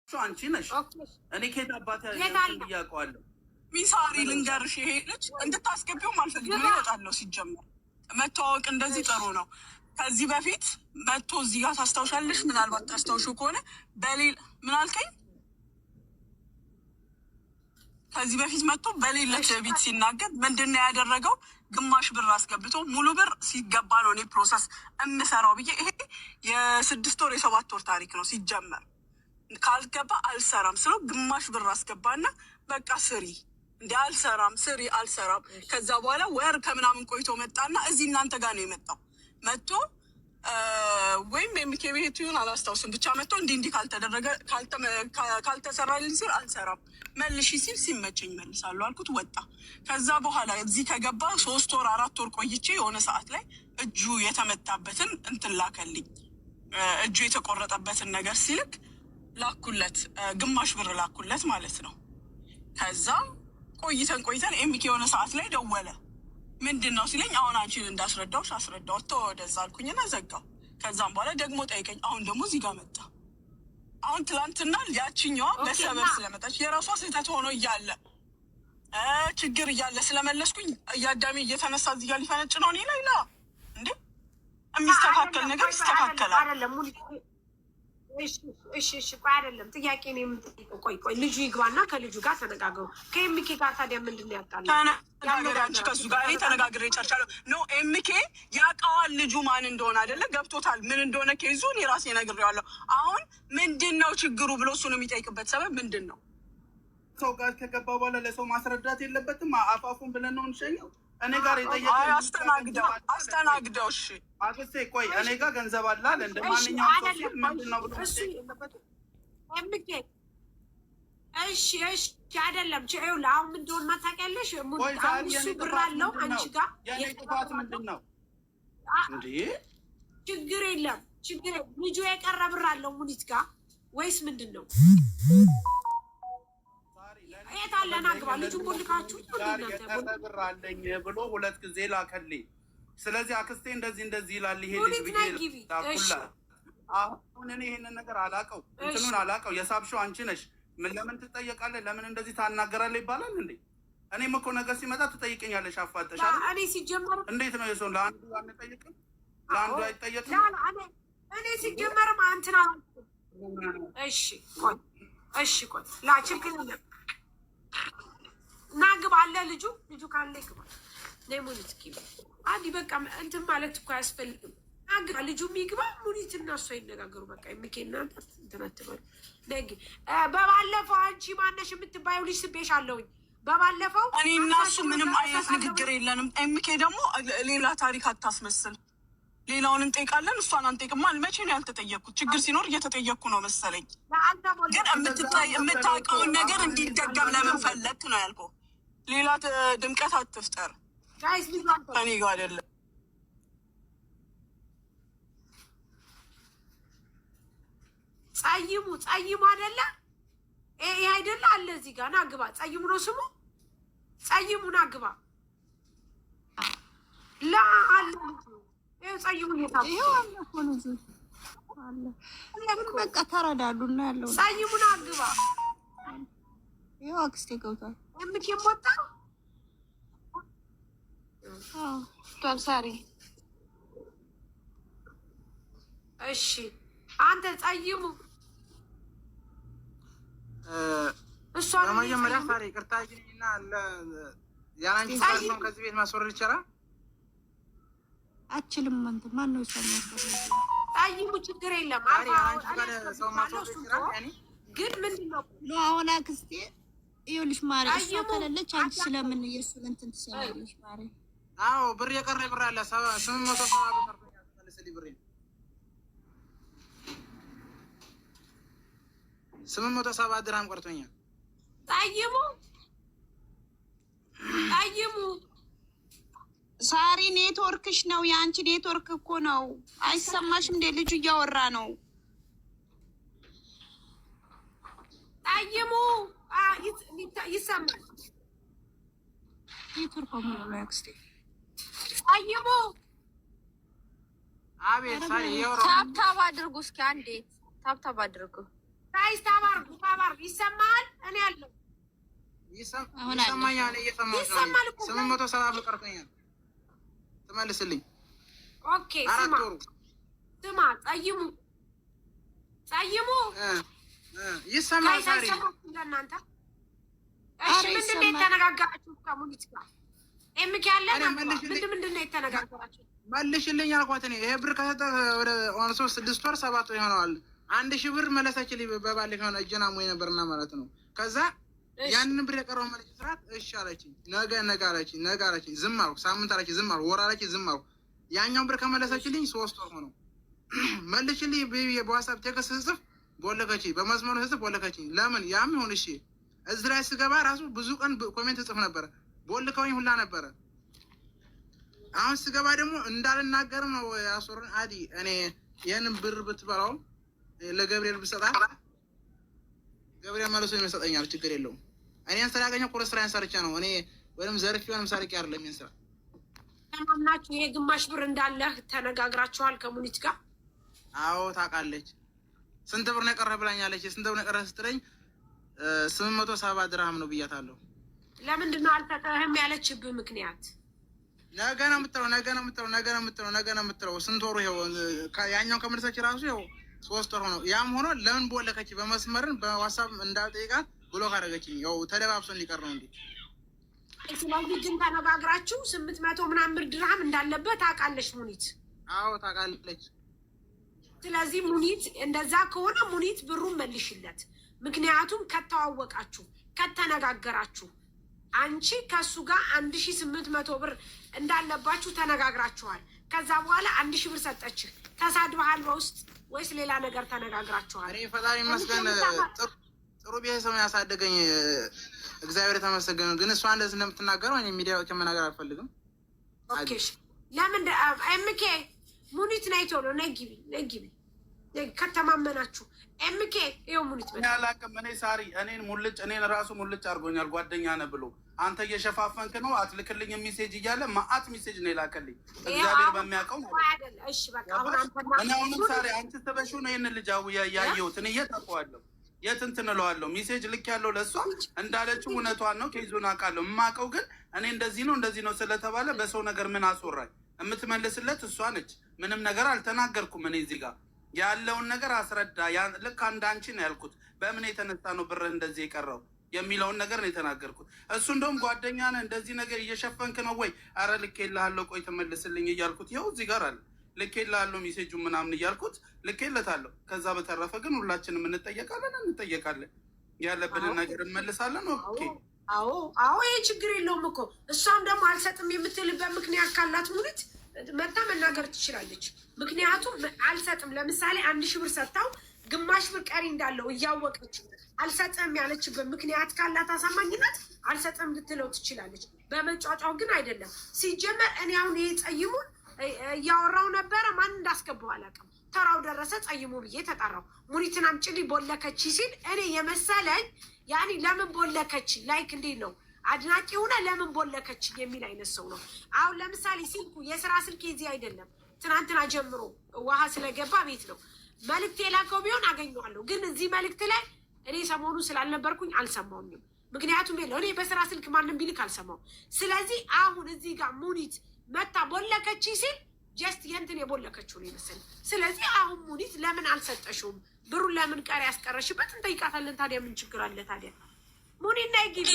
አንቺ ነሽ። እኔ ከየት አባት ያውቀዋለሁ? ሚሳሪ ልንገርሽ፣ ይሄ ልጅ እንድታስገቢውም አልፈልግም። ይወጣለሁ። ሲጀመር መተዋወቅ እንደዚህ ጥሩ ነው። ከዚህ በፊት መጥቶ እዚህ ጋር ታስታውሻለሽ? ምናልባት ታስታውሹ ከሆነ በሌል ምን አልከኝ? ከዚህ በፊት መጥቶ በሌለች ቤት ሲናገር ምንድን ነው ያደረገው? ግማሽ ብር አስገብቶ ሙሉ ብር ሲገባ ነው እኔ ፕሮሰስ እምሰራው ብዬ። ይሄ የ6 ወር የ7 ወር ታሪክ ነው ሲጀመር። ካልገባ አልሰራም ስለው ግማሽ ብር አስገባና በቃ ስሪ እንዲ አልሰራም ስሪ አልሰራም። ከዛ በኋላ ወር ከምናምን ቆይቶ መጣና እዚህ እናንተ ጋር ነው የመጣው። መጥቶ ወይም የሚኬቤቱ ይሁን አላስታውስም፣ ብቻ መጥቶ እንዲህ ካልተደረገ ካልተሰራልኝ ሲል አልሰራም፣ መልሺ ሲል ሲመቸኝ መልሳለሁ አልኩት። ወጣ። ከዛ በኋላ እዚህ ከገባ 3 ወር 4 ወር ቆይቼ የሆነ ሰዓት ላይ እጁ የተመታበትን እንትን ላከልኝ። እጁ የተቆረጠበትን ነገር ሲልክ ላኩለት፣ ግማሽ ብር ላኩለት ማለት ነው። ከዛ ቆይተን ኤሚኬ የሆነ ሰዓት ላይ ደወለ። ምንድን ነው ሲለኝ አሁን አንቺን እንዳስረዳውሽ አስረዳው ተወደዛ አልኩኝና ዘጋው። ከዛም በኋላ ደግሞ ጠይቀኝ። አሁን ደግሞ እዚህ ጋር መጣ። አሁን ትላንትና ያችኛዋ በሰበብ ስለመጣች የራሷ ስህተት ሆኖ እያለ ችግር እያለ ስለመለስኩኝ እያዳሜ እየተነሳ እዚህ ጋር ሊፈነጭ ነው። እኔ ላይ እንዴ የሚስተካከል ነገር ይስተካከላል። እሺ ቆይ አይደለም ጥያቄ ነው የምትጠይቀው። ቆይ ልጁ ይግባና ከልጁ ጋር ተነጋገሩ። ከኤምኬ ጋር ታዲያ ምንድን ነው ያጣላችሁ? ተነጋገሪ አንቺ ከሱ ጋር። እኔ ተነጋግሬ ጨርሻለሁ። ኖ ኤምኬ ያውቀዋል ልጁ ማን እንደሆነ አይደለ? ገብቶታል ምን እንደሆነ ኬዙ እኔ ራሴ ነግሬዋለሁ። አሁን ምንድን ነው ችግሩ ብሎ እሱ ነው የሚጠይቅበት ሰበብ ምንድን ነው? ሰው ጋር ከገባ በኋላ ለሰው ማስረዳት የለበትም። አፋፉን ብለን ነው እንሸኘው። እኔ ጋር አስተናግደው። እሺ አክስቴ ቆይ እኔ ጋር ገንዘብ አለ አለ እንደ ማንኛውም ሰው ሲል ምንድን ነው ብሎ ኤምኬ እሺ አይደለም ይኸውልህ፣ አሁን ምን እንደሆነ ታውቂያለሽ? እሱ ብር አለው አንቺ ጋር የኔ ጥፋት ምንድን ነው እንዴ? ችግር የለም ልጁ የቀረ ብር አለው ሙኒት ጋር ወይስ ምንድን ነው? የት አለና ግባ ልጁን ቦልካችሁ ብር አለኝ ብሎ 2 ጊዜ ላከልኝ። ስለዚህ አክስቴ እንደዚህ ይላል ይሄ ልጅ ብዬ ላኩላ። አሁን እኔ ይሄንን ነገር አላውቀው እንትኑን አላውቀው። የሳብሽው አንቺ ነሽ። ምን ለምን ትጠየቃለህ? ለምን እንደዚህ ታናገራለህ ይባላል እንዴ? እኔም እኮ ነገር ሲመጣ ትጠይቀኛለሽ አፋጠሻል። እኔ ሲጀመር እንዴት ነው የሰው ለአንዱ አንጠይቅም ለአንዱ አይጠየቅም? እኔ ሲጀመርም አንተና እሺ ቆይ ላ ችግር የለም ናግባ አለ ልጁ ካለ ይግባ። ለሙኒት ኪ አንዲ በቃ እንትን ማለት እኮ አያስፈልግም። ናግባ ልጁ የሚግባ ሙኒት እና እሷ ይነጋገሩ። በቃ የሚኬና እንትን አትበሉ። ነግ በባለፈው አንቺ ማነሽ የምትባየው ልጅ ስቤሻለሁኝ። በባለፈው እኔ እና እሱ ምንም አይነት ንግግር የለንም። ኤምኬ ደግሞ ሌላ ታሪክ አታስመስል። ሌላውን እንጠይቃለን እሷን አንጠይቅም። መቼ ነው ያልተጠየቅኩት? ችግር ሲኖር እየተጠየቅኩ ነው መሰለኝ። ግን የምታውቀውን ነገር እንዲደገም ለምን ፈለግክ ነው ያልከው። ሌላ ድምቀት አትፍጠር። ከኔ ጋር አይደለም። ጸይሙ አይደለ? ይሄ አይደለ አለ እዚህ ጋር ና ግባ። ጸይሙ ነው ስሙ። ጸይሙ ና ግባ። ላ አለ ጸይሙ በቃ ተረዳሉ እና ያለው ጸይሙ ና ግባ። ይኸው አክስቴ ገብቷል። የምትም ወጣ ሳሪ እሺ አንተ ጸይሙ እሷ በመጀመሪያ ሳሪ ይቅርታ ግኝና ያንቺ ሳይሆን ከዚህ ቤት ማስወረድ ይቻላል? አችልም አንተ ማን ነው ሰማው? ጸይሙ ችግር የለም። ሰው ማስወረድ ይችላል። ግን ምንድነው አሁን አክስቴ ይኸውልሽ ማሪ እሷ ከሌለች አንቺ ስለምን የእሱን እንትን ትሰራለሽ? ማሪ አዎ ብር የቀረ ብር አለ 870 ብር ቀርቶኛል። መልስልኝ ብሬ 870 ድርሃም ቀርቶኛል። ጸይሙ ሳሪ ኔትወርክሽ ነው የአንቺ ኔትወርክ እኮ ነው። አይሰማሽም እንዴ? ልጁ እያወራ ነው። ጸይሙ ይሰማል። ኔትወርክ ሙሉ ነው አክስቴ። ጸይሙ አቤት ሳሪ ታብታብ አድርጉ እስኪ አንዴ ታብታብ አድርጉ። ታይስታባርጉ ይሰማኛል። እየሰማሁ ነው። 870 ብር ቀርቶኛል። ትመልስልኝ። ኦኬ ስማ ጸይሙ ይሰማል። ሳሪ ለእናንተ እሺ፣ ምንድን ነው የተነጋገራችሁ ከሙኒት ጋር? ኤምኬ ያለ ምንድን ነው የተነጋገራችሁ? መልሽልኝ አልኳት። እኔ ይሄ ብር ከሰጠ ወደ 6 ወር 7 ወር ይሆነዋል። 1000 ብር መለሰችልኝ። በባለፈው የሆነ እጀና ሞይ ነበርና ማለት ነው። ከዛ ያንን ብር የቀረው መልሽ ስራት እሺ አለችኝ። ነገ አለችኝ። ዝም አልኩ። ሳምንት አለችኝ። ዝም አልኩ። ወር አለችኝ። ዝም አልኩ። ያኛውን ብር ከመለሰችልኝ 3 ወር ሆነው። መልሽልኝ በዋትስአፕ ቴክስት ስጽፍ ቦለከችኝ። በመስመሩ ስጽፍ ቦለከችኝ። ለምን ያም ይሁን እሺ። እዚህ ላይ ስገባ ራሱ ብዙ ቀን ኮሜንት ጽፍ ነበረ። ቦልከውኝ ሁላ ነበረ። አሁን ስገባ ደግሞ እንዳልናገርም ነው ያሶርን አዲ እኔ ይህንን ብር ብትበላው ለገብርኤል ብሰጣት ገብርኤል መልሶ ይሰጠኛል። ችግር የለውም። እኔን ስላገኘው ቁርስ ስራዬን ሰርቼ ነው። እኔ ወይም ዘርፍ ሆንም ሰርቄ አይደለም ይሄን ስራ ተማምናችሁ። ይሄ ግማሽ ብር እንዳለህ ተነጋግራችኋል ከሙኒት ጋር? አዎ ታውቃለች። ስንት ብር ነው የቀረህ ብላኛለች። ስንት ብር ነው የቀረህ ስትለኝ 870 ድርሃም ነው ብያታለሁ። ለምንድን ነው አልሰጠህም ያለችብህ ምክንያት? ነገ ነው የምትለው። ስንት ወሩ ይኸው ያኛው ከመለሰች ራሱ ይኸው 3 ወር ሆነው። ያም ሆኖ ለምን ቦለከች? በመስመርን በዋትስአፕ እንዳልጠይቃት ብሎክ አደረገችኝ። ያው ተደባብሶ እንዲቀር ነው እንዴ። ስለዚህ ግን ተነጋግራችሁ 800 ምናምን ብር ድርሃም እንዳለበት ታውቃለች ሙኒት? አዎ ታውቃለች። ስለዚህ ሙኒት እንደዛ ከሆነ ሙኒት ብሩን መልሽለት። ምክንያቱም ከተዋወቃችሁ ከተነጋገራችሁ አንቺ ከሱ ጋር 1800 ብር እንዳለባችሁ ተነጋግራችኋል። ከዛ በኋላ 1000 ብር ሰጠችህ። ተሳድበሃል በውስጥ ወይስ ሌላ ነገር ተነጋግራችኋል? እኔ ፈጣሪ ይመስገን ጥሩ ቤተሰብ ያሳደገኝ እግዚአብሔር የተመሰገነ። ግን እሷ እንደዚህ እንደምትናገረው እኔ ሚዲያ ከመናገር አልፈልግም። ኦኬ ለምን ኤምኬ ሙኒት ነይ ቶሎ ነይ ግቢ ከተማመናችሁ ኤምኬ ይኸው ሙኒት አላውቅም። እኔ ሳሪ እኔን ራሱ ሙልጭ አድርጎኛል። ጓደኛ ነህ ብሎ አንተ እየሸፋፈንክ ነው። አትልክልኝ ሜሴጅ እያለ ማአት ሜሴጅ ነው የላከልኝ። እግዚአብሔር በሚያውቀው እኔ አሁንም ሳሪ አንቺ ተበሽው ነው ይህንን ልጅ ያየሁት። እኔ የት አውቀዋለሁ? የት እንትን እለዋለሁ? ሜሴጅ ልክ ያለው ለእሷ እንዳለችው እውነቷን ነው። ኬዙን አውቃለሁ። የማውቀው ግን እኔ እንደዚህ ነው ስለተባለ በሰው ነገር ምን አስወራኝ? የምትመልስለት እሷ ነች። ምንም ነገር አልተናገርኩም። እኔ እዚህ ጋር ያለውን ነገር አስረዳ። ልክ አንቺ ነው ያልኩት። በምን የተነሳ ነው ብርህ እንደዚህ የቀረው የሚለውን ነገር ነው የተናገርኩት። እሱ እንደውም ጓደኛ ነህ እንደዚህ ነገር እየሸፈንክ ነው ወይ? አረ ልኬልሃለሁ ቆይ ትመልስልኝ እያልኩት ይኸው እዚህ ጋር አለ። ልኬልሃለሁ ሜሴጁ ምናምን እያልኩት ልኬለታለሁ። ከዛ በተረፈ ግን ሁላችንም እንጠየቃለን። ያለብንን ነገር እንመልሳለን። ኦኬ አዎ ይሄ ችግር የለውም እኮ። እሷም ደግሞ አልሰጥም የምትልበት ምክንያት ካላት ሙኒት መታ መናገር ትችላለች። ምክንያቱም አልሰጥም ለምሳሌ 1000 ብር ሰጥታው ግማሽ ብር ቀሪ እንዳለው እያወቀች አልሰጥም ያለችበት ምክንያት ካላት አሳማኝነት አልሰጥም ልትለው ትችላለች። በመጫጫው ግን አይደለም። ሲጀመር እኔ አሁን ይሄ ጸይሙን እያወራው ነበረ። ማን እንዳስገባው አላውቅም። ተራው ደረሰ ጸይሙ ብዬ ተጣራው። ሙኒትን አምጪልኝ ቦለከች ሲል እኔ የመሰለኝ ያኔ ለምን ቦለከች ላይክ እንዴት ነው አድናቂ ሆነ ለምን ቦለከች የሚል አይነት ሰው ነው። አሁን ለምሳሌ ስልኩ የስራ ስልክ እዚህ አይደለም። ትናንትና ጀምሮ ውሃ ስለገባ ቤት ነው። መልእክት የላከው ቢሆን አገኘዋለሁ። ግን እዚህ መልእክት ላይ እኔ ሰሞኑ ስላልነበርኩኝ አልሰማውኝም። ምክንያቱም የለው እኔ በስራ ስልክ ማንም ቢልክ አልሰማው። ስለዚህ አሁን እዚህ ጋር ሙኒት መታ ቦለከች ሲል ጀስት የንትን የቦለከችው ነው ይመስል። ስለዚህ አሁን ሙኒት ለምን አልሰጠሽውም ብሩን ለምን ቀሪ ያስቀረሽበት እንጠይቃታለን። ታዲያ ምን ችግር አለ ታዲያ? ሙኒት ናይ ግቢ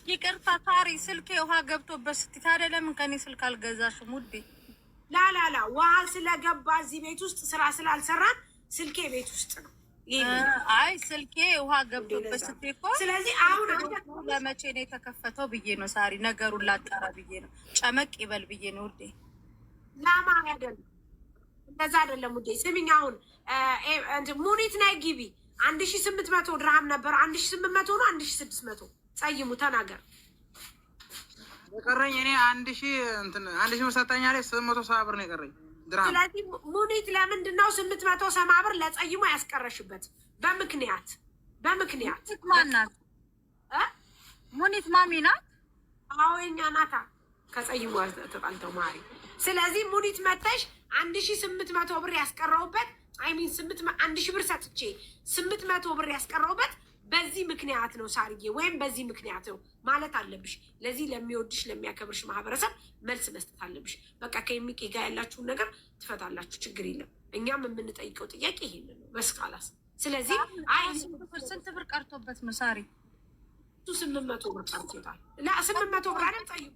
ይቅርታ ታሪ ስልኬ ውሃ ገብቶበት ስትይ ታዲያ ለምን ከኔ ስልክ አልገዛሽም ውዴ? ላላላ ውሃ ስለገባ እዚህ ቤት ውስጥ ስራ ስላልሰራን ስልኬ ቤት ውስጥ ነው። አይ ስልኬ ውሃ ገብቶበት ስትይ እኮ ስለዚህ አሁን ለመቼ ነው የተከፈተው ብዬ ነው ሳሪ ነገሩን ላጣራ ብዬ ነው። ጨመቅ ይበል ብዬ ነው ውዴ። ላማ አይደለም እንደዛ አይደለም ውዴ። ስሚኝ አሁን ሙኒት ናይ ግቢ 1800 ድርሃም ነበር። 1800 ነው 1600 ጸይሙ ተናገር። የቀረኝ እኔ 1000 ብር ሰጣኛለች። 770 ብር ነው የቀረኝ ድርሃም። ስለዚህ ሙኒት ለምንድን ነው 870 ብር ለጸይሙ ያስቀረሽበት? በምክንያት ማናት? ሙኒት ማሚ ናት? አዎ የእኛ ናታ። ከጸይሙ ተጣልተው ማሪ። ስለዚህ ሙኒት መተሽ 1800 ብር ያስቀረውበት 1000 ብር ሰጥቼ 800 ብር ያስቀረውበት በዚህ ምክንያት ነው ሳርዬ ወይም በዚህ ምክንያት ነው ማለት አለብሽ። ለዚህ ለሚወድሽ ለሚያከብርሽ ማህበረሰብ መልስ መስጠት አለብሽ። በቃ ከሚቄ ጋር ያላችሁን ነገር ትፈታላችሁ፣ ችግር የለም። እኛም የምንጠይቀው ጥያቄ ይሄንን ነው መስቃላስ። ስለዚህ ስንት ብር ቀርቶበት ነው ሳሪ? 800 ብር ቀርቶታል። 800 ብር አይደል? ጠይቁ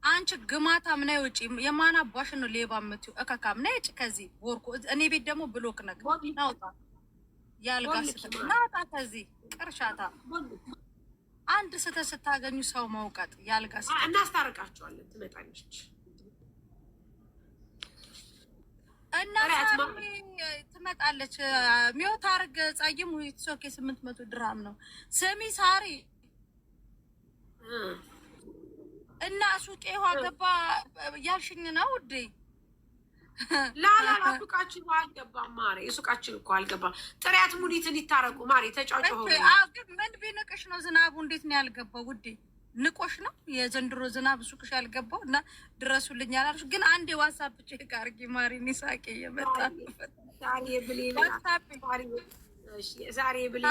አንቺ ግማታም ነይ ውጪ። የማን አባሽ ነው ሌባ የምትይው? እከካም ነይ ውጪ ከዚህ ወርቁ። እኔ ቤት ደግሞ ብሎክ ነገር ናውጣ ያልጋ ስትል ናውጣ ከዚህ ቅርሻታ። አንድ ስታገኙ ሰው መውቀጥ ያልጋ ስትል እናስታርቃቸዋለን። ትመጣለች እና ትመጣለች። ሚውት አርግ ጸይም ሶኬ 800 ድርሃም ነው። ስሚ ሳሪ እና ሱቄ ውሃ ገባ ያልሽኝ ነው ውዴ? ላላላ ሱቃችን ውሃ አልገባም ማሬ። የሱቃችን እኮ አልገባም። ጥሪያት ሙኒትን ይታረቁ ማሬ። ተጫጭሆ ግን ምን ቢንቅሽ ነው ዝናቡ? እንዴት ነው ያልገባው ውዴ? ንቆሽ ነው የዘንድሮ ዝናብ ሱቅሽ ያልገባው? እና ድረሱልኝ ያላልሽ ግን አንዴ ዋትሳፕ ቼክ አርጊ ማሪ። ኒሳቄ እየመጣ ዛሬ ብሌ ዛሬ ብሌ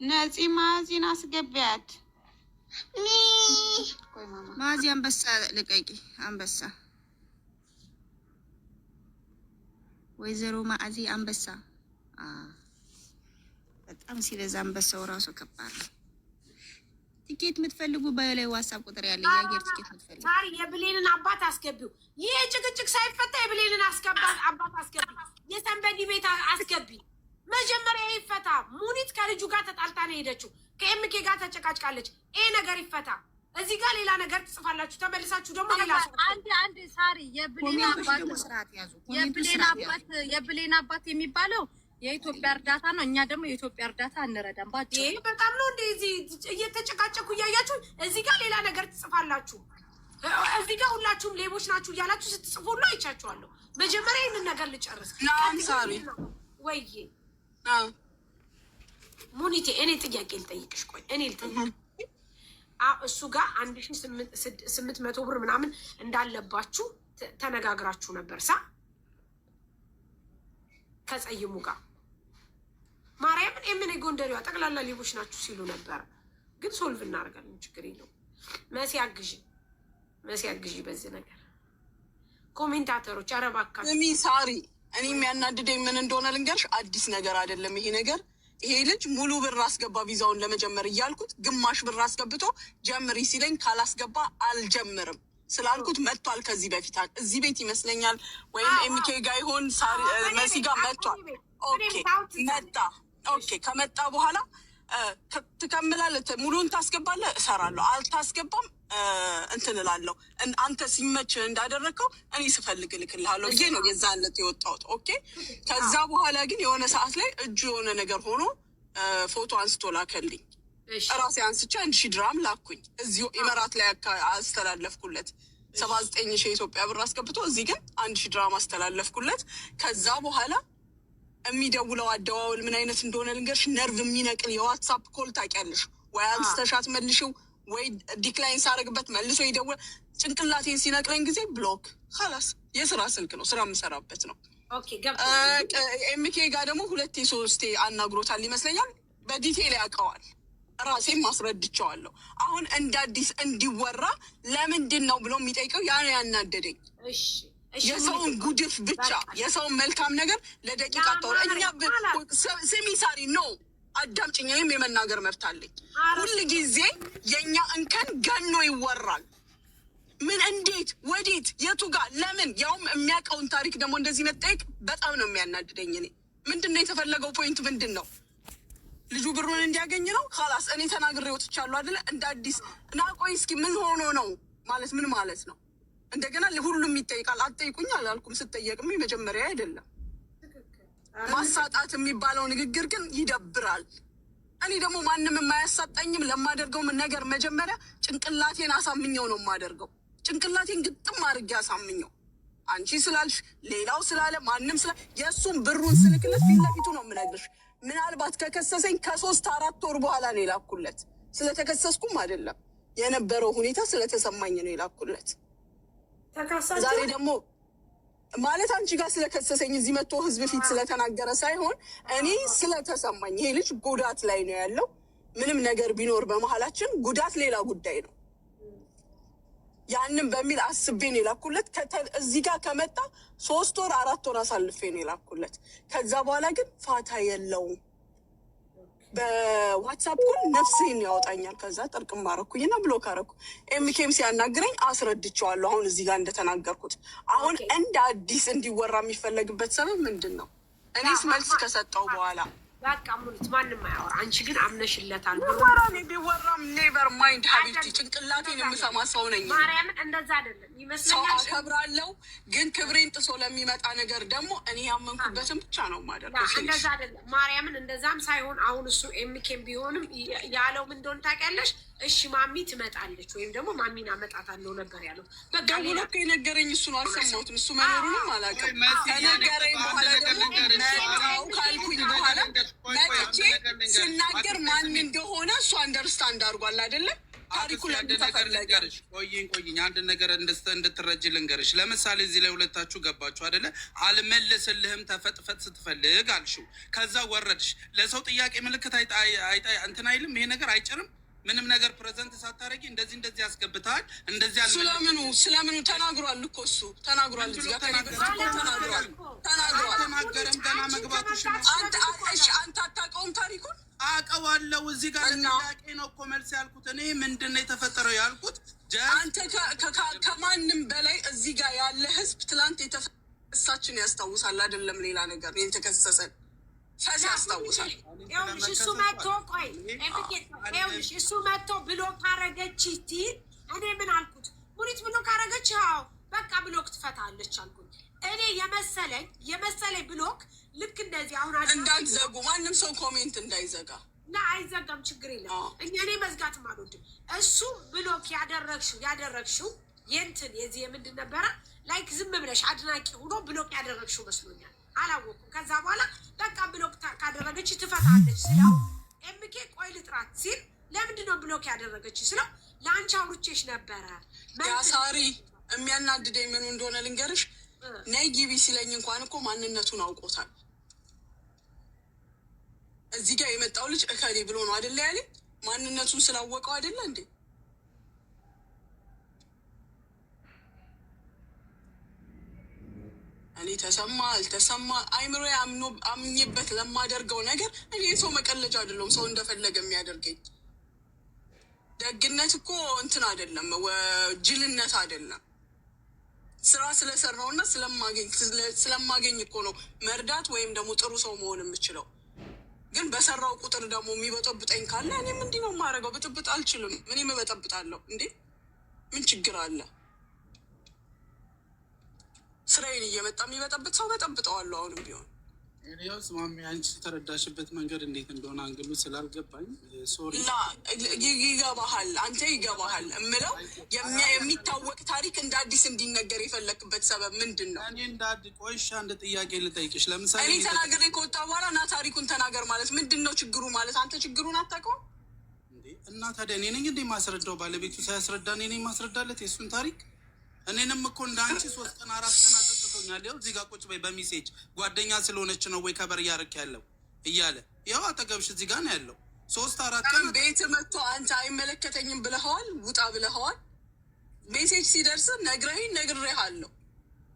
ነፂ ማዚን አስገቢያት። ማዚ አንበሳ ልቀቂ። አንበሳ ወይዘሮ ማዚ አንበሳ። በጣም ሲበዛ አንበሳው ራሱ ከባድ ነው። ቲኬት የምትፈልጉ በላይ ዋትስአፕ ቁጥር ያለ የአየር ቲኬት የምትፈልጉ ዛሬ የብሌንን አባት አስገቢው። ይሄ ጭቅጭቅ ሳይፈታ የብሌንን አባት አስገቢ። የሰንበዲ ቤት አስገቢ። መጀመሪያ ይፈታ። ሙኒት ከልጁ ጋር ተጣልታ ነው ሄደችው። ከኤምኬ ጋር ተጨቃጭቃለች። ይሄ ነገር ይፈታ። እዚህ ጋር ሌላ ነገር ትጽፋላችሁ። ተመልሳችሁ ደግሞ ሌላ አንድ ሳሪ የብሌን አባት የሚባለው የኢትዮጵያ እርዳታ ነው። እኛ ደግሞ የኢትዮጵያ እርዳታ እንረዳም። ባጭ በጣም ነው እንደዚህ እየተጨቃጨቁ እያያችሁ እዚህ ጋር ሌላ ነገር ትጽፋላችሁ። እዚህ ጋር ሁላችሁም ሌቦች ናችሁ እያላችሁ ስትጽፉ ሁሉ አይቻችኋለሁ። መጀመሪያ ይህንን ነገር ልጨርስ ወይ ሙኒቴ። እኔ ጥያቄ ልጠይቅሽ። ቆይ እኔ ልጠይቅ። እሱ ጋር 1800 ብር ምናምን እንዳለባችሁ ተነጋግራችሁ ነበር ሳ ከጸይሙ ጋር ማርያምን የምን ጎንደሬዋ ጠቅላላ ሌቦች ናችሁ ሲሉ ነበር። ግን ሶልቭ እናደርጋለን፣ ችግር የለውም። መሲ አግዢ በዚህ ነገር። ኮሜንታተሮች አረባካ ስሚ ሳሪ፣ እኔ የሚያናድደኝ ምን እንደሆነ ልንገርሽ። አዲስ ነገር አይደለም ይሄ ነገር። ይሄ ልጅ ሙሉ ብር አስገባ ቪዛውን ለመጀመር እያልኩት ግማሽ ብር አስገብቶ ጀምሪ ሲለኝ ካላስገባ አልጀምርም ስላልኩት መጥቷል። ከዚህ በፊት እዚህ ቤት ይመስለኛል ወይም ኤምኬ ጋር ይሆን መሲ ጋር መጥቷል። መጣ። ኦኬ ከመጣ በኋላ ትከምላለህ፣ ሙሉን ታስገባለህ፣ እሰራለሁ። አልታስገባም እንትን እላለሁ። አንተ ሲመች እንዳደረግከው እኔ ስፈልግ እልክልሃለሁ ብዬ ነው የዛን ዕለት የወጣሁት። ኦኬ ከዛ በኋላ ግን የሆነ ሰዓት ላይ እጁ የሆነ ነገር ሆኖ ፎቶ አንስቶ ላከልኝ። እራሴ አንስቼ 1000 ድራም ላኩኝ። እዚሁ ኢመራት ላይ አስተላለፍኩለት 79,000 የኢትዮጵያ ብር አስገብቶ፣ እዚህ ግን 1000 ድራም አስተላለፍኩለት። ከዛ በኋላ የሚደውለው አደዋወል ምን አይነት እንደሆነ ልንገርሽ። ነርቭ የሚነቅል የዋትሳፕ ኮል ታውቂያለሽ ወይ? አንስተሻት መልሽው ወይ ዲክላይን ሳረግበት መልሶ ይደውል። ጭንቅላቴን ሲነቅለኝ ጊዜ ብሎክ ላስ። የስራ ስልክ ነው፣ ስራ የምሰራበት ነው። ኤምኬ ጋር ደግሞ 2-3 አናግሮታል ይመስለኛል። በዲቴይል ያውቀዋል። ራሴን ማስረድቸዋለሁ። አሁን እንደ አዲስ እንዲወራ ለምንድን ነው ብሎ የሚጠይቀው ያ ነው ያናደደኝ። የሰውን ጉድፍ ብቻ የሰውን መልካም ነገር ለደቂቃ ተወር። እኛ ስሚ ሳሪ ነው አዳምጪኝ። እኔም የመናገር መብት አለኝ። ሁል ጊዜ የእኛ እንከን ገኖ ይወራል። ምን፣ እንዴት፣ ወዴት፣ የቱ ጋር፣ ለምን? ያውም የሚያውቀውን ታሪክ ደግሞ እንደዚህ መጠየቅ በጣም ነው የሚያናድደኝ። እኔ ምንድን ነው የተፈለገው? ፖይንት ምንድን ነው? ልጁ ብሩን እንዲያገኝ ነው። ካላስ እኔ ተናግሬ ወጥቻለሁ አይደለ? እንደ አዲስ እና ቆይ እስኪ ምን ሆኖ ነው ማለት ምን ማለት ነው? እንደገና ሁሉም ይጠይቃል። አትጠይቁኝ አላልኩም። ስጠየቅም መጀመሪያ አይደለም። ማሳጣት የሚባለው ንግግር ግን ይደብራል። እኔ ደግሞ ማንም የማያሳጣኝም። ለማደርገው ነገር መጀመሪያ ጭንቅላቴን አሳምኘው ነው የማደርገው። ጭንቅላቴን ግጥም አድርጌ አሳምኘው። አንቺ ስላልሽ ሌላው ስላለ ማንም ስላ የእሱም ብሩን ስልክለት ፊት ለፊቱ ነው የምነግርሽ። ምናልባት ከከሰሰኝ ከ3-4 ወር በኋላ ነው የላኩለት። ስለተከሰስኩም አይደለም የነበረው ሁኔታ ስለተሰማኝ ነው የላኩለት። ዛሬ ደግሞ ማለት አንቺ ጋር ስለከሰሰኝ እዚህ መጥቶ ህዝብ ፊት ስለተናገረ ሳይሆን እኔ ስለተሰማኝ ይሄ ልጅ ጉዳት ላይ ነው ያለው። ምንም ነገር ቢኖር በመሀላችን ጉዳት ሌላ ጉዳይ ነው። ያንን በሚል አስቤ ነው የላኩለት። እዚህ ጋር ከመጣ 3 ወር 4 ወር አሳልፌ ነው የላኩለት። ከዛ በኋላ ግን ፋታ የለውም። በዋትሳፕ ኮል ነፍሴን ያወጣኛል። ከዛ ጥርቅም አረኩኝና ብሎክ አረኩ። ኤምኬም ሲያናግረኝ አስረድቼዋለሁ። አሁን እዚህ ጋር እንደተናገርኩት አሁን እንደ አዲስ እንዲወራ የሚፈለግበት ሰበብ ምንድን ነው? እኔስ መልስ ከሰጠው በኋላ በቃ ሙሉት ማንም አያወራ። አንቺ ግን አምነሽለታል። ወራኔ ቢወራም ኔቨር ማይንድ ሀቢብቲ ጭንቅላቴን የምሰማ ሰው ነኝ። ማርያምን እንደዛ አይደለም ይመስለኛል። ሰው አከብራለሁ፣ ግን ክብሬን ጥሶ ለሚመጣ ነገር ደግሞ እኔ ያመንኩበትን ብቻ ነው የማደርገው። እንደዛ አይደለም ማርያምን፣ እንደዛም ሳይሆን አሁን እሱ ኤምኬም ቢሆንም ያለው ምን እንደሆነ ታውቂያለሽ? እሺ ማሚ ትመጣለች ወይም ደግሞ ማሚን አመጣታለሁ ነበር ያለው። በቃ ደውሎ እኮ የነገረኝ እሱ ነው። አልሰማሁትም። እሱ መኖሩንም አላውቅም። ከነገረኝ በኋላ ደግሞ መጣው ካልኩኝ በኋላ መጥቼ ስናገር ማን እንደሆነ እሱ አንደርስታንድ አድርጓል አይደለም። ታሪኩ ለምተፈለገርሽ ቆይኝ አንድ ነገር እንድትረጅ ልንገርሽ። ለምሳሌ እዚህ ላይ ሁለታችሁ ገባችሁ አይደለ? አልመልስልህም ተፈጥፈጥ ስትፈልግ አልሽው። ከዛ ወረድሽ። ለሰው ጥያቄ ምልክት እንትን አይልም። ይሄ ነገር አይጭርም። ምንም ነገር ፕሬዘንት ሳታረጊ እንደዚህ ያስገብታል። እንደዚህ ስለምኑ ተናግሯል እኮ እሱ ተናግሯል። እዚህ ጋር ተናግሯል። ተናገረም ገና መግባቱሽ ነው። አንተ አታውቀውም ታሪኩን? አውቀዋለሁ። እዚህ ጋር ጥያቄ ነው እኮ መልስ ያልኩት እኔ። ምንድን ነው የተፈጠረው ያልኩት? አንተ ከማንም በላይ እዚህ ጋር ያለ ህዝብ ትላንት የተፈሳችን ያስታውሳል አይደለም? ሌላ ነገር የተከሰሰን ፈስ ያስታውሳል። ይኸውልሽ እሱ መጥቶ ቆይ ይኸውልሽ እሱ መጥቶ ብሎ ካረገች እኔ ምን አልኩት? ሙኒት ብሎ ካረገች አዎ በቃ ብሎክ ትፈታለች አልኩት። እኔ የመሰለኝ ብሎክ ልክ እንደዚህ አሁን እንዳትዘጉ፣ ማንም ሰው ኮሜንት እንዳይዘጋ እና አይዘጋም፣ ችግር የለም። እኔ መዝጋትም አልወድም። እሱ ብሎክ ያደረግሽው የእንትን የዚህ የምንድን ነበረ ላይክ ዝም ብለሽ አድናቂ ሆኖ ብሎክ ያደረግሽው መስሎኛል። አላወኩም። ከዛ በኋላ በቃ ብሎክ ካደረገች ትፈታለች ስለው ኤምኬ ቆይ ልጥራት ሲል ለምንድን ነው ብሎክ ያደረገች ስለው ለአንቺ አውርቼሽ ነበረ። ያሳሪ የሚያናድደኝ ምኑ እንደሆነ ልንገርሽ። ነይ ግቢ ሲለኝ እንኳን እኮ ማንነቱን አውቆታል። እዚህ ጋር የመጣው ልጅ እከሌ ብሎ ነው አይደለ ያለኝ። ማንነቱን ስላወቀው አይደለ እንዴ? እኔ ተሰማ አልተሰማ አይምሮ አምኜበት ለማደርገው ነገር እኔ ሰው መቀለጃ አይደለም። ሰው እንደፈለገ የሚያደርገኝ ደግነት እኮ እንትን አይደለም፣ ጅልነት አይደለም። ስራ ስለሰራውና ስለማገኝ እኮ ነው መርዳት ወይም ደግሞ ጥሩ ሰው መሆን የምችለው። ግን በሰራው ቁጥር ደግሞ የሚበጠብጠኝ ካለ እኔም እንዲህ ነው የማደርገው። ብጥብጥ አልችልም። እኔም እበጠብጣለሁ እንዴ? ምን ችግር አለ? ስራዬን እየመጣ የሚበጠብጥ ሰው በጠብጠዋለሁ። አሁንም ቢሆን ያው ስማሚ አንቺ ተረዳሽበት መንገድ እንዴት እንደሆነ አንግሉ ስላልገባኝ ሶሪ። ይገባሃል፣ አንተ ይገባሃል እምለው የሚታወቅ ታሪክ እንደ አዲስ እንዲነገር የፈለክበት ሰበብ ምንድን ነው? እኔ ቆይሻ አንድ ጥያቄ ልጠይቅሽ። ለምሳሌ እኔ ተናግሬ ከወጣ በኋላ እና ታሪኩን ተናገር ማለት ምንድን ነው ችግሩ? ማለት አንተ ችግሩን አታውቀውም እና ታዲያ እኔ ነኝ እንዴ ማስረዳው? ባለቤቱ ሳያስረዳ እኔ ነኝ ማስረዳለት የእሱን ታሪክ? እኔንም እኮ እንደ አንቺ 3 ቀን 4 ቀን አጠጥቶኛል። ያው እዚህ ጋር ቁጭ በይ በሚሴጅ ጓደኛ ስለሆነች ነው ወይ ከበር እያደረክ ያለው እያለ ያው አጠገብሽ እዚህ ጋር ነው ያለው። 3-4 ቀን ቤት መጥቶ አንተ አይመለከተኝም ብለኸዋል፣ ውጣ ብለኸዋል። ሜሴጅ ሲደርስ ነግሬሃለሁ።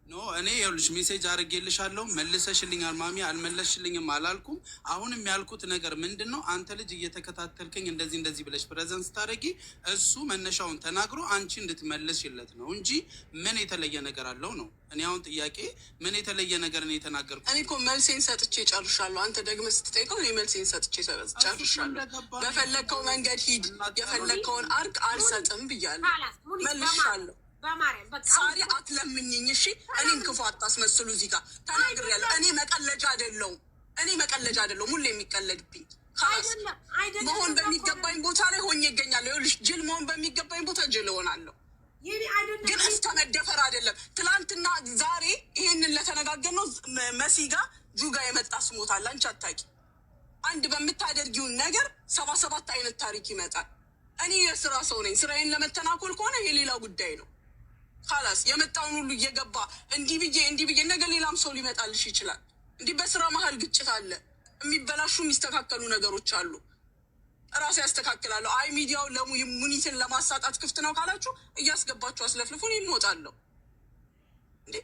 ኖ እኔ ይኸውልሽ ሜሴጅ አድርጌልሻለሁ፣ መልሰሽልኛል ማሚ፣ አልመለስሽልኝም አላልኩም። አሁንም ያልኩት ነገር ምንድን ነው? አንተ ልጅ እየተከታተልከኝ እንደዚህ ብለሽ ፕሬዘንስ ታደርጊ፣ እሱ መነሻውን ተናግሮ አንቺ እንድትመለስሽለት ነው እንጂ ምን የተለየ ነገር አለው ነው። እኔ አሁን ጥያቄ ምን የተለየ ነገር ነው የተናገርኩት? እኔ እኮ መልሴን ሰጥቼ ጨርሻለሁ። አንተ ደግመህ ስትጠይቀው እኔ መልሴን ሰጥቼ ጨርሻለሁ። በፈለግከው መንገድ ሂድ፣ የፈለግከውን አርግ፣ አልሰጥም ብያለሁ፣ መልሻለሁ። ሳሪ አትለምኝኝ እሺ። እኔም ክፉ አታስመስሉ። እዚህ ጋር ተናግሬያለሁ። እኔ መቀለጃ አይደለሁም። ሁሌ የሚቀለድብኝ መሆን በሚገባኝ ቦታ ላይ ሆኜ ይገኛለሁ። ይኸውልሽ ጅል መሆን በሚገባኝ ቦታ ጅል እሆናለሁ። ግን እስከ መደፈር አይደለም። ትላንትና ዛሬ ይሄንን ለተነጋገርነው መሲ ጋር ጁጋ የመጣ ስሞታል። አንቺ አታውቂ። አንድ በምታደርጊውን ነገር 77 አይነት ታሪክ ይመጣል። እኔ የስራ ሰው ነኝ። ስራዬን ለመተናኮል ከሆነ ይሄ ሌላ ጉዳይ ነው። ካላስ የመጣውን ሁሉ እየገባ እንዲህ ብዬ ነገ ሌላም ሰው ሊመጣልሽ ይችላል። እንዲህ በስራ መሀል ግጭት አለ። የሚበላሹ የሚስተካከሉ ነገሮች አሉ። ራሴ ያስተካክላለሁ። አይ ሚዲያው ሙኒትን ለማሳጣት ክፍት ነው ካላችሁ እያስገባችሁ አስለፍልፉን ይሞጣለሁ። እንዴ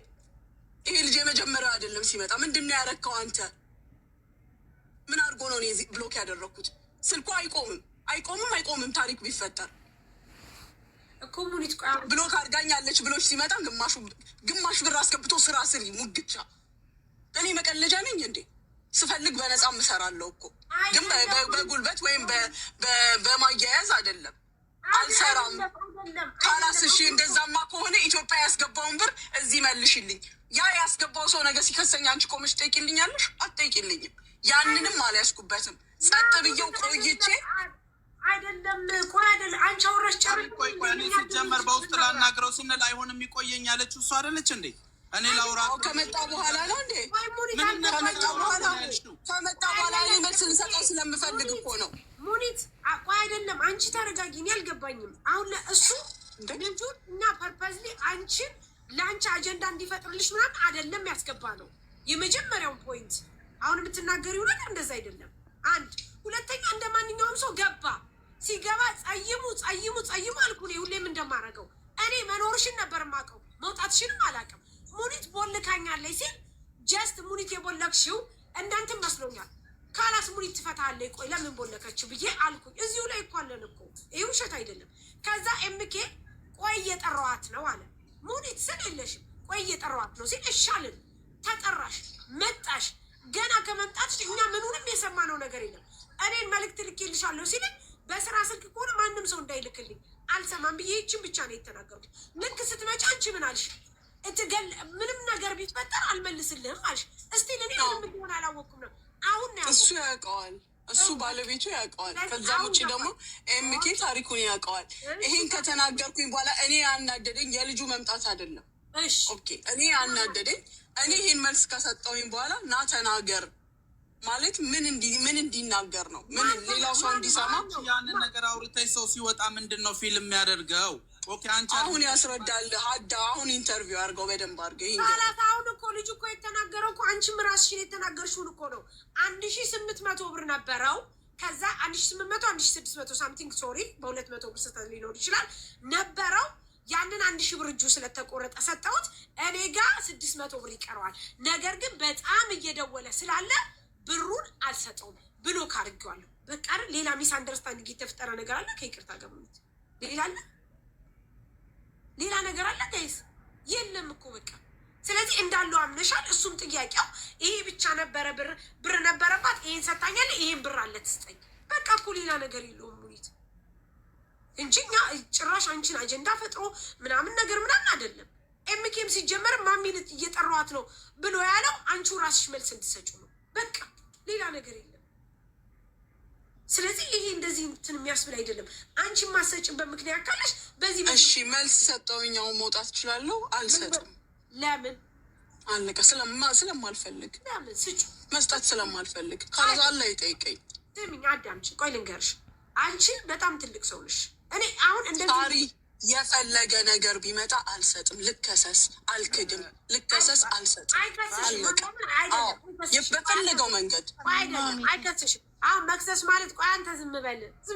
ይሄ ልጅ የመጀመሪያው አይደለም ሲመጣ። ምንድን ነው ያረከው አንተ? ምን አድርጎ ነው እኔ ብሎክ ያደረግኩት? ስልኩ አይቆምም ታሪክ ቢፈጠር ብሎክ አድርጋኛለች ብሎች ሲመጣ ግማሽ ብር አስገብቶ ስራ ስሪ ሙግቻ። እኔ መቀለጃ ነኝ እንዴ? ስፈልግ በነፃ እሰራለሁ እኮ፣ ግን በጉልበት ወይም በማያያዝ አይደለም። አልሰራም ካላስ እሺ፣ እንደዛማ ከሆነ ኢትዮጵያ ያስገባውን ብር እዚህ መልሽልኝ። ያ ያስገባው ሰው ነገር ሲከሰኝ አንቺ ቆመሽ ጠይቂልኛለሽ? አትጠይቂልኝም። ያንንም አልያዝኩበትም። ጸጥ ብዬው ቆይቼ አይደለም አንቺ አውራሽ ቆይ እኔ ሲጀመር በውስጥ ላናግረው ስንል አይሆንም ይቆየኝ ያለችው እሷ አይደለች እንዴ? እኔ ላውራ ከመጣ በኋላ ነው እንዴ? ከመጣ በኋላ እኔ መልስ ልሰጠው ስለምፈልግ እኮ ነው። ሙኒት ቆይ አይደለም አንቺ ተረጋጊ። እኔ አልገባኝም። አሁን እሱ ልጁን እና ፐርፐዝሊ አንቺን ለአንቺ አጀንዳ እንዲፈጥርልሽ ምናምን አይደለም ያስገባ ነው የመጀመሪያውን ፖይንት። አሁን የምትናገሪው ነገር እንደዛ አይደለም። አንድ ሁለተኛ እንደ ማንኛውም ሰው ገባ። ሲገባ ጸይሙ አልኩ። እኔ ሁሌም እንደማረገው እኔ መኖርሽን ነበር የማውቀው፣ መውጣትሽንም አላውቅም። ሙኒት ቦልካኛለች ሲል ጀስት ሙኒት የቦለክሽው እንዳንተም መስሎኛል። ካላስ ሙኒት ትፈታለች። ቆይ ለምን ቦለከችው ብዬ አልኩኝ። እዚሁ ላይ እኮ አለን እኮ ይህ ውሸት አይደለም። ከዛ ኤምኬ ቆይ እየጠራዋት ነው አለ። ሙኒት ስል የለሽም ቆይ እየጠራዋት ነው ሲል እሻልን ተጠራሽ፣ መጣሽ። ገና ከመምጣትሽ እኛ ምኑንም የሰማነው ነገር የለም። እኔን መልዕክት ልኬልሻለሁ ሲል በስራ ስልክ ከሆነ ማንም ሰው እንዳይልክልኝ አልሰማም ብዬ ይችን ብቻ ነው የተናገሩት። ልክ ስትመጪ አንቺ ምን አልሽ? ምንም ነገር ቢፈጠር አልመልስልህም አልሽ። እስቲ ለኔ ምንም እንደሆነ አላወቅኩም ነው። አሁን ነው እሱ ያውቀዋል፣ እሱ ባለቤቱ ያውቀዋል። ከዛ ውጭ ደግሞ ኤምኬ ታሪኩን ያውቀዋል። ይሄን ከተናገርኩኝ በኋላ እኔ ያናደደኝ የልጁ መምጣት አይደለም። ኦኬ እኔ ያናደደኝ እኔ ይሄን መልስ ከሰጠውኝ በኋላ ና ተናገር ማለት ምን እንዲናገር ነው? ምን ሌላው ሰው እንዲሰማ? ያንን ነገር አውርተሽ ሰው ሲወጣ ምንድን ነው ፊልም የሚያደርገው? ኦኬ አንቺ አሁን ያስረዳል። አሁን ኢንተርቪው አድርገው በደንብ አድርገው። ይሄ አሁን እኮ ልጁ እኮ የተናገረው እኮ አንቺም ራስሽን የተናገርሽውን እኮ ነው። 1800 ብር ነበረው። ከዛ 1800 1600 ሳምቲንግ ሶሪ በ200 ብር ስህተት ሊኖር ይችላል ነበረው። ያንን 1000 ብር እጁ ስለተቆረጠ ሰጠሁት። እኔ ጋር 600 ብር ይቀረዋል። ነገር ግን በጣም እየደወለ ስላለ ብሩን አልሰጠውም ብሎ ካርጌዋለሁ። በቃ ሌላ ሚስ አንደርስታንዲንግ የተፈጠረ ነገር አለ። ከይቅርታ ጋር ማለት ሌላ ነገር አለ ጋይስ? የለም እኮ በቃ። ስለዚህ እንዳለው አምነሻል። እሱም ጥያቄው ይሄ ብቻ ነበረ። ብር ነበረባት፣ ይሄን ሰጣኛለ፣ ይሄን ብር አለ ትስጠኝ። በቃ እኮ ሌላ ነገር የለውም ሙኒት እንጂ እኛ ጭራሽ አንቺን አጀንዳ ፈጥሮ ምናምን ነገር ምናምን አይደለም። ኤምኬም ሲጀመር ማሚልት እየጠራዋት ነው ብሎ ያለው አንቺው ራስሽ መልስ እንድሰጩ ነው። በቃ ሌላ ነገር የለም። ስለዚህ ይሄ እንደዚህ እንትን የሚያስብል አይደለም። አንቺ ማሰጭበት ምክንያት ካለሽ በዚህ እሺ መልስ ሰጠውኛው መውጣት እችላለሁ። አልሰጥም። ለምን? አለቀ። ስለማልፈልግ ለምን ስጩ መስጠት ስለማልፈልግ ካላለ ይጠይቀኝ። ስሚኝ አዳምጪ፣ ቆይ ልንገርሽ። አንቺ በጣም ትልቅ ሰው ነሽ። እኔ አሁን እንደዚህ የፈለገ ነገር ቢመጣ አልሰጥም። ልከሰስ አልክድም። ልከሰስ አልሰጥም። በፈለገው መንገድ አይከስሽም። አሁን መክሰስ ማለት ቆይ አንተ ዝም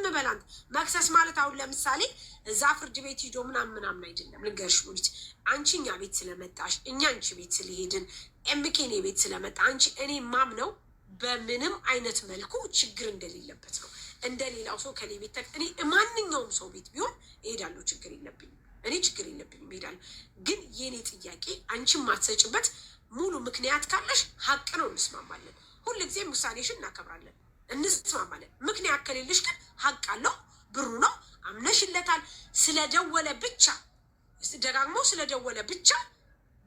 በል አንተ። መክሰስ ማለት አሁን ለምሳሌ እዛ ፍርድ ቤት ሂዶ ምናምን አይደለም። ልንገርሽ ሙኒት፣ አንቺ እኛ ቤት ስለመጣሽ እኛ አንቺ ቤት ስለሄድን ኤምኬኔ ቤት ስለመጣ አንቺ እኔ ማምነው በምንም አይነት መልኩ ችግር እንደሌለበት ነው። እንደ ሌላው ሰው ከኔ ቤት እኔ ማንኛውም ሰው ቤት ቢሆን እሄዳለሁ። ችግር የለብኝም። እኔ ችግር የለብኝም እሄዳለሁ። ግን የኔ ጥያቄ አንቺ ማትሰጭበት ሙሉ ምክንያት ካለሽ ሀቅ ነው፣ እንስማማለን። ሁልጊዜም ውሳኔሽን እናከብራለን፣ እንስማማለን። ምክንያት ከሌለሽ ግን ሀቅ አለው፣ ብሩ ነው፣ አምነሽለታል። ስለደወለ ብቻ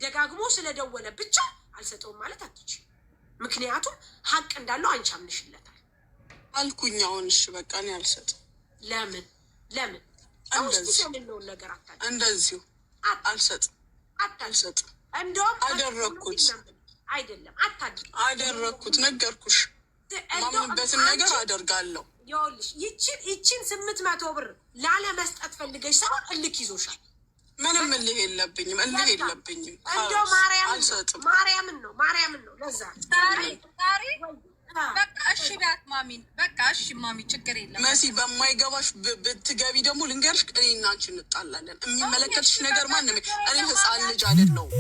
ደጋግሞ ስለደወለ ብቻ አልሰጠውም ማለት አትችይም። ምክንያቱም ሀቅ እንዳለው አንቺ አምነሽለታል አልኩኝ። አሁን እሺ በቃ እኔ አልሰጥም። ለምን እንደዚሁ አልሰጥም። እንደውም አደረግኩት ነገርኩሽ። ማምንበትን ነገር አደርጋለሁ። ይኸውልሽ ይችን 800 ብር ላለመስጠት ፈልገሽ ሳይሆን እልክ ይዞሻል። ምንም እልህ የለብኝም። እንደው ማርያምን ነው ለዛ በቃ እሺ ቢያት ማሚን በቃ እሺ ማሚ ችግር የለም። መሲ በማይገባሽ ብትገቢ ደግሞ ልንገርሽ፣ እኔ እና አንቺ እንጣላለን። የሚመለከትሽ ነገር ማንም እኔ ህፃን ልጅ አይደለሁም።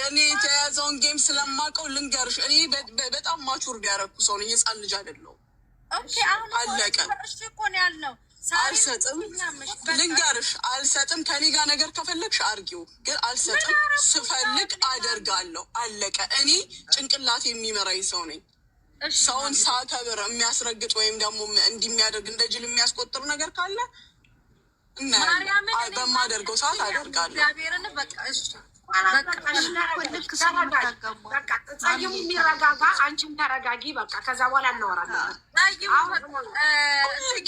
እኔ የተያዘውን ጌም ስለማውቀው ልንገርሽ፣ እኔ በጣም ማቹር ቢያረኩ ሰው ነኝ። ህፃን ልጅ አይደለሁም። ኦኬ አሁን አለቀ። እሺ እኮ ነው ያልነው። አልሰጥም፣ ልንገርሽ አልሰጥም። ከኔ ጋር ነገር ከፈለግሽ አርጊው፣ ግን አልሰጥም። ስፈልግ አደርጋለሁ። አለቀ። እኔ ጭንቅላት የሚመራኝ ሰው ነኝ። ሰውን ሳከብር የሚያስረግጥ ወይም ደግሞ እንዲሚያደርግ እንደ ጅል የሚያስቆጥር ነገር ካለ በማደርገው ሰዓት አደርጋለሁ። የሚረጋጋ አንቺም ተረጋጊ። በቃ ከዛ በኋላ እናወራለን።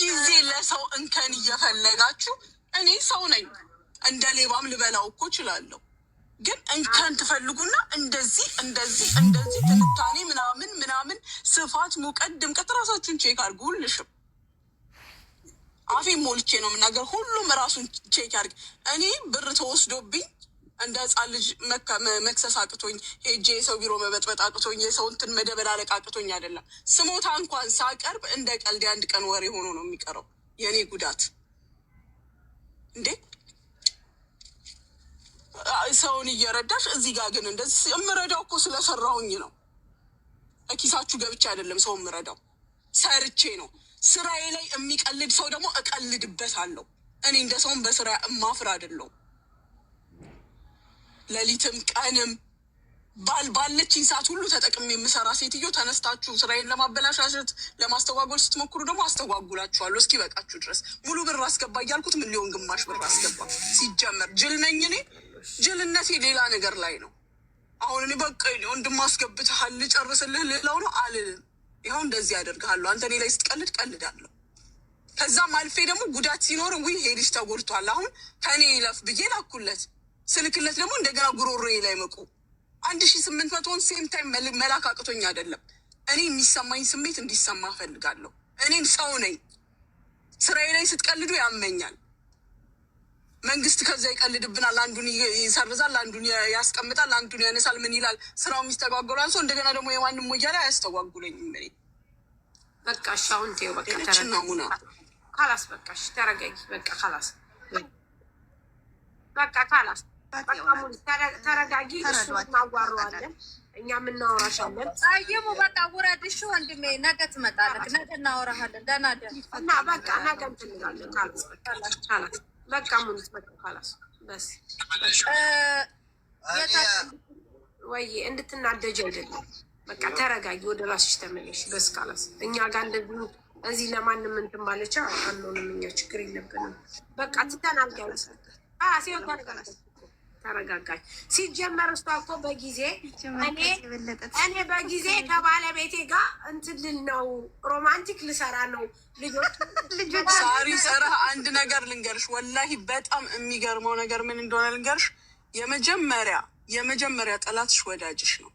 ጊዜ ለሰው እንከን እየፈለጋችሁ እኔ ሰው ነኝ። እንደ ሌባም ልበላው እኮ እችላለሁ። ግን እንከን ትፈልጉና እንደዚህ ትንታኔ ምናምን ስፋት፣ ሙቀት፣ ድምቀት ራሳችሁን ቼክ አድርጉ። ሁልሽም አፌ ሞልቼ ነው የምናገር። ሁሉም ራሱን ቼክ አድርግ። እኔ ብር ተወስዶብኝ እንደ ህፃን ልጅ መክሰስ አቅቶኝ ሄጄ የሰው ቢሮ መበጥበጥ አቅቶኝ የሰው እንትን መደበላለቅ አቅቶኝ አይደለም። ስሞታ እንኳን ሳቀርብ እንደ ቀልድ አንድ ቀን ወሬ ሆኖ ነው የሚቀረው የእኔ ጉዳት። እንዴ ሰውን እየረዳሽ እዚህ ጋር ግን እንደዚህ የምረዳው እኮ ስለሰራሁኝ ነው። ኪሳችሁ ገብቼ አይደለም ሰው የምረዳው፣ ሰርቼ ነው። ስራዬ ላይ የሚቀልድ ሰው ደግሞ እቀልድበታለሁ። እኔ እንደ ሰውን በስራ እማፍር አይደለሁም። ሌሊትም ቀንም ባለችኝ ሰዓት ሁሉ ተጠቅሜ የምሰራ ሴትዮ ተነስታችሁ ስራዬን ለማበላሻሸት ለማስተጓጎል ስትሞክሩ ደግሞ አስተጓጉላችኋለሁ እስኪ በቃችሁ ድረስ። ሙሉ ብር አስገባ እያልኩት ሚሊዮን ግማሽ ብር አስገባ። ሲጀመር ጅል ነኝ እኔ። ጅልነቴ ሌላ ነገር ላይ ነው። አሁን እኔ በቃ ወንድም አስገብተሃል ልጨርስልህ ልለው ነው አልልም። ይኸው እንደዚህ ያደርግሃለሁ። አንተ እኔ ላይ ስትቀልድ ቀልዳለሁ። ከዛም አልፌ ደግሞ ጉዳት ሲኖር ውይ ይሄ ልጅ ተጎድቷል አሁን ከኔ ይለፍ ብዬ ላኩለት። ስልክለት ደግሞ እንደገና ጉሮሮዬ ላይ መቁ 1800ን ሴም ታይም መላክ አቅቶኝ አይደለም። እኔ የሚሰማኝ ስሜት እንዲሰማ እፈልጋለሁ። እኔም ሰው ነኝ። ስራዬ ላይ ስትቀልዱ ያመኛል። መንግስት ከዛ ይቀልድብናል። አንዱን ይሰርዛል፣ አንዱን ያስቀምጣል፣ አንዱን ያነሳል። ምን ይላል? ስራው የሚስተጓጎላል ሰው እንደገና ደግሞ የማንም ሞያ ላይ አያስተጓጉለኝም። እኔ በቃ አሁን ተይው በቃ ተረጋጊ። ካላስ በቃሽ ተረጋጊ። በቃ ካላስ በቃ ካላስ ተረጋጊ። እሱ እናዋራዋለን፣ እኛም እናወራሻለን። ጸይሙ በቃ ውረድ እሺ ወንድሜ፣ ነገ ትመጣለህ። ነገ እናወራሃለን። ደህና ደር እና በቃ ነገ እንትን እንላለን። ካላስ በቃ ሙሉት በቃ ካላስ በስ ወይ እንድትናደጅ አይደለም። በቃ ተረጋጊ፣ ወደ ራስሽ ተመለሽ። በስ ካላስ እኛ ጋር እንደዚህ እዚህ ለማንም እንትን ማለቻ አንሆንም። እኛ ችግር የለብንም። በቃ ትተናልጋለ ተረጋጋኝ። ሲጀመር እሷ እኮ በጊዜ እኔ በጊዜ ከባለቤቴ ጋር እንትን ልል ነው፣ ሮማንቲክ ልሰራ ነው። ልጆች ሳሪ ሰራ አንድ ነገር ልንገርሽ፣ ወላሂ በጣም የሚገርመው ነገር ምን እንደሆነ ልንገርሽ። የመጀመሪያ ጠላትሽ ወዳጅሽ ነው።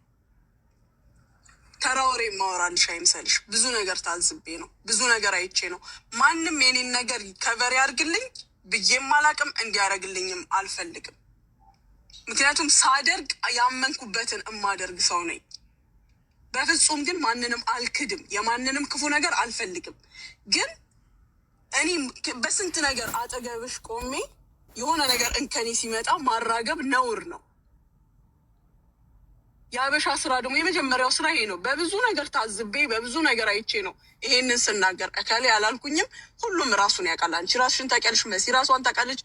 ተራወሬ ማወራልሽ አይምሰልሽ። ብዙ ነገር ታዝቤ ነው፣ ብዙ ነገር አይቼ ነው። ማንም የኔን ነገር ከቨር ያርግልኝ ብዬም አላቅም፣ እንዲያደርግልኝም አልፈልግም። ምክንያቱም ሳደርግ ያመንኩበትን እማደርግ ሰው ነኝ። በፍጹም ግን ማንንም አልክድም፣ የማንንም ክፉ ነገር አልፈልግም። ግን እኔ በስንት ነገር አጠገብሽ ቆሜ የሆነ ነገር እንከኔ ሲመጣ ማራገብ ነውር ነው። የአበሻ ስራ ደግሞ የመጀመሪያው ስራ ይሄ ነው። በብዙ ነገር ታዝቤ በብዙ ነገር አይቼ ነው ይሄንን ስናገር። እከሌ አላልኩኝም። ሁሉም ራሱን ያውቃል። አንቺ ራስሽን ታውቂያለሽ፣ መሲ ራሷን ታውቃለች።